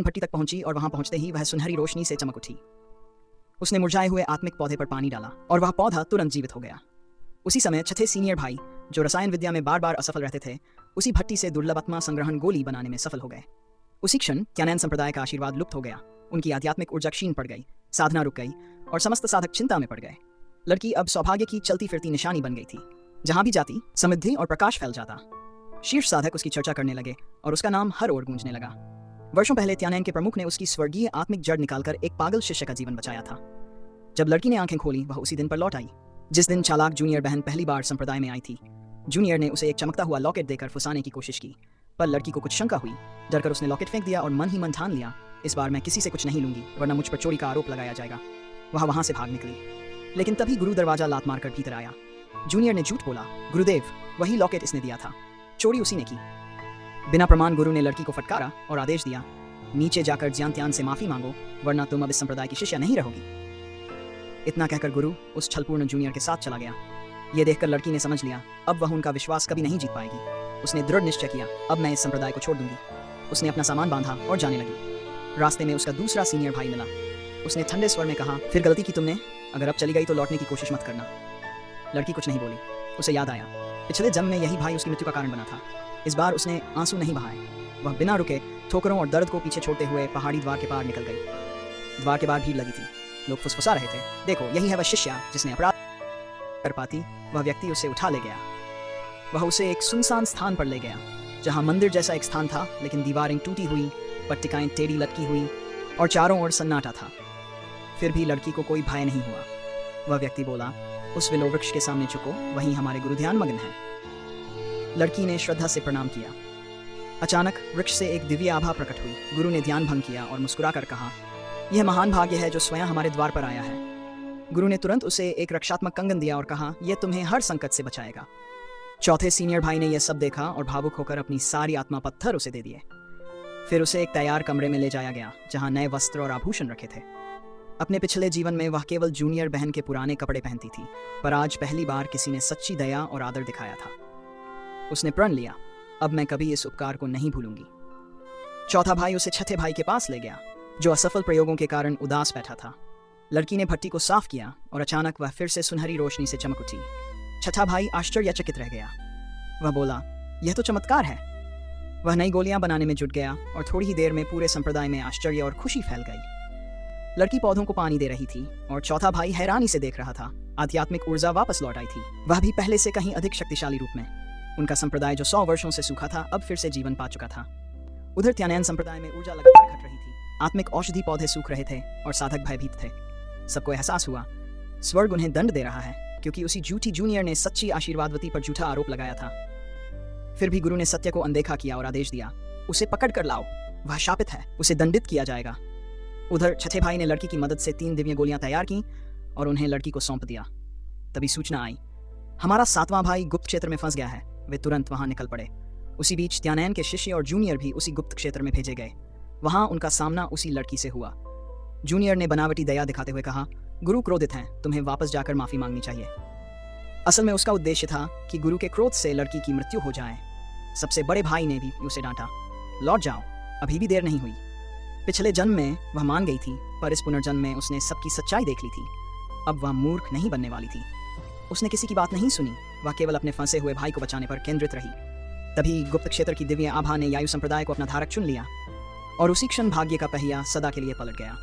भट्टी तक पहुंची और वहां पहुंचते ही वह सुनहरी रोशनी से चमक उठी। उसने मुरझाए हुए आत्मिक पौधे पर पानी डाला और वह पौधा तुरंत जीवित हो गया। उसी समय छठे सीनियर भाई, जो रसायन विद्या में बार बार असफल रहते थे, उसी भट्टी से दुर्लभ आत्मा संग्रहण गोली बनाने में सफल हो गए। उसी क्षण त्यानैन संप्रदाय का आशीर्वाद लुप्त हो गया। उनकी आध्यात्मिक ऊर्जा क्षीण पड़ गई, साधना रुक गई और समस्त साधक चिंता में पड़ गए। लड़की अब सौभाग्य की चलती फिरती निशानी बन गई थी। जहां भी जाती, समृद्धि और प्रकाश फैल जाता। शीर्ष साधक उसकी चर्चा करने लगे और उसका नाम हर ओर गूंजने लगा। वर्षों पहले त्यानैन के प्रमुख ने उसकी स्वर्गीय आत्मिक जड़ निकालकर एक पागल शिष्य का जीवन बचाया था। जब लड़की ने आंखें खोली, वह उसी दिन पर लौट आई जिस दिन चालाक जूनियर बहन पहली बार संप्रदाय में आई थी। जूनियर ने उसे एक चमकता हुआ लॉकेट देकर फंसाने की कोशिश की, पर लड़की को कुछ शंका हुई। डरकर उसने लॉकेट फेंक दिया और मन ही मन ठान लिया, इस बार मैं किसी से कुछ नहीं लूंगी, वरना मुझ पर चोरी का आरोप लगाया जाएगा। वह वहां से भाग निकली, लेकिन तभी गुरु दरवाजा लात मारकर भीतर आया। जूनियर ने झूठ बोला, गुरुदेव, वही लॉकेट इसने दिया था, चोरी उसी ने की। बिना प्रमाण गुरु ने लड़की को फटकारा और आदेश दिया, नीचे जाकर ज्ञान से माफी मांगो, वरना तुम अब इस संप्रदाय की शिष्या नहीं रहोगी। इतना कहकर गुरु उस छलपूर्ण जूनियर के साथ चला गया। यह देखकर लड़की ने समझ लिया, अब वह उनका विश्वास कभी नहीं जीत पाएगी। उसने दृढ़ निश्चय किया, अब मैं इस संप्रदाय को छोड़ दूंगी। उसने अपना सामान बांधा और जाने लगी। रास्ते में उसका दूसरा सीनियर भाई मिला। उसने ठंडे स्वर में कहा, फिर गलती की तुमने, अगर अब चली गई तो लौटने की कोशिश मत करना। लड़की कुछ नहीं बोली। उसे याद आया, पिछले जन्म में यही भाई उसकी मृत्यु का कारण बना था। इस बार उसने आंसू नहीं बहाए। वह बिना रुके ठोकरों और दर्द को पीछे छोड़ते हुए पहाड़ी द्वार के पार निकल गई। द्वार के बाहर भीड़ लगी थी। लोग फुसफुसा रहे थे, देखो यही है वह शिष्या जिसने अपराध कर पाती। वह व्यक्ति उसे उठा ले गया। वह उसे एक सुनसान स्थान पर ले गया, जहां मंदिर जैसा एक स्थान था, लेकिन दीवारें टूटी हुई, पट्टिकाएं टेढ़ी लटकी हुई और चारों ओर सन्नाटा था। फिर भी लड़की को कोई भय नहीं हुआ। वह व्यक्ति बोला, उस विलो वृक्ष के सामने झुको, वहीं हमारे गुरु ध्यान मग्न हैं। लड़की ने श्रद्धा से प्रणाम किया। अचानक वृक्ष से एक दिव्य आभा प्रकट हुई। गुरु ने ध्यान भंग किया और मुस्कुराकर कहा, यह महान भाग्य है जो स्वयं हमारे द्वार पर आया है। गुरु ने तुरंत उसे एक रक्षात्मक कंगन दिया और कहा, यह तुम्हें हर संकट से बचाएगा। चौथे सीनियर भाई ने यह सब देखा और भावुक होकर अपनी सारी आत्मा पत्थर उसे दे दिए। फिर उसे एक तैयार कमरे में ले जाया गया, जहां नए वस्त्र और आभूषण रखे थे। अपने पिछले जीवन में वह केवल जूनियर बहन के पुराने कपड़े पहनती थी, पर आज पहली बार किसी ने सच्ची दया और आदर दिखाया था। उसने प्रण लिया, अब मैं कभी इस उपकार को नहीं भूलूंगी। चौथा भाई उसे छठे भाई के पास ले गया, जो असफल प्रयोगों के कारण उदास बैठा था। लड़की ने भट्टी को साफ किया और अचानक वह फिर से सुनहरी रोशनी से चमक उठी। छठा भाई आश्चर्यचकित रह गया। वह बोला, यह तो चमत्कार है। वह नई गोलियां बनाने में जुट गया और थोड़ी ही देर में पूरे संप्रदाय में आश्चर्य और खुशी फैल गई। लड़की पौधों को पानी दे रही थी और चौथा भाई हैरानी से देख रहा था। आध्यात्मिक ऊर्जा वापस लौट आई थी, वह भी पहले से कहीं अधिक शक्तिशाली रूप में। उनका संप्रदाय जो 100 वर्षों से सूखा था, अब फिर से जीवन पा चुका था। उधर त्यानैन संप्रदाय में ऊर्जा लगातार घट रही थी। आत्मिक औषधि पौधे सूख रहे थे और साधक भयभीत थे। सबको एहसास हुआ, स्वर्ग उन्हें दंड दे रहा है, क्योंकि उसी झूठी जूनियर ने सच्ची आशीर्वादवती पर झूठा आरोप लगाया था। फिर भी गुरु ने सत्य को अनदेखा किया और आदेश दिया, उसे पकड़ कर लाओ, वह शापित है, उसे दंडित किया जाएगा। उधर छठे भाई ने लड़की की मदद से 3 दिव्य गोलियां तैयार की और उन्हें लड़की को सौंप दिया। तभी सूचना आई, हमारा 7वां भाई गुप्त क्षेत्र में फंस गया है। वे तुरंत वहां निकल पड़े। उसी बीच त्यानैन के शिष्य और जूनियर भी उसी गुप्त क्षेत्र में भेजे गए। वहां उनका सामना उसी लड़की से हुआ। जूनियर ने बनावटी दया दिखाते हुए कहा, गुरु क्रोधित हैं, तुम्हें वापस जाकर माफी मांगनी चाहिए। असल में उसका उद्देश्य था कि गुरु के क्रोध से लड़की की मृत्यु हो जाए। सबसे बड़े भाई ने भी उसे डांटा, लौट जाओ, अभी भी देर नहीं हुई। पिछले जन्म में वह मान गई थी, पर इस पुनर्जन्म में उसने सबकी सच्चाई देख ली थी। अब वह मूर्ख नहीं बनने वाली थी। उसने किसी की बात नहीं सुनी, वह केवल अपने फंसे हुए भाई को बचाने पर केंद्रित रही। तभी गुप्त क्षेत्र की दिव्य आभा ने यायु संप्रदाय को अपना धारक चुन लिया और उसी क्षण भाग्य का पहिया सदा के लिए पलट गया।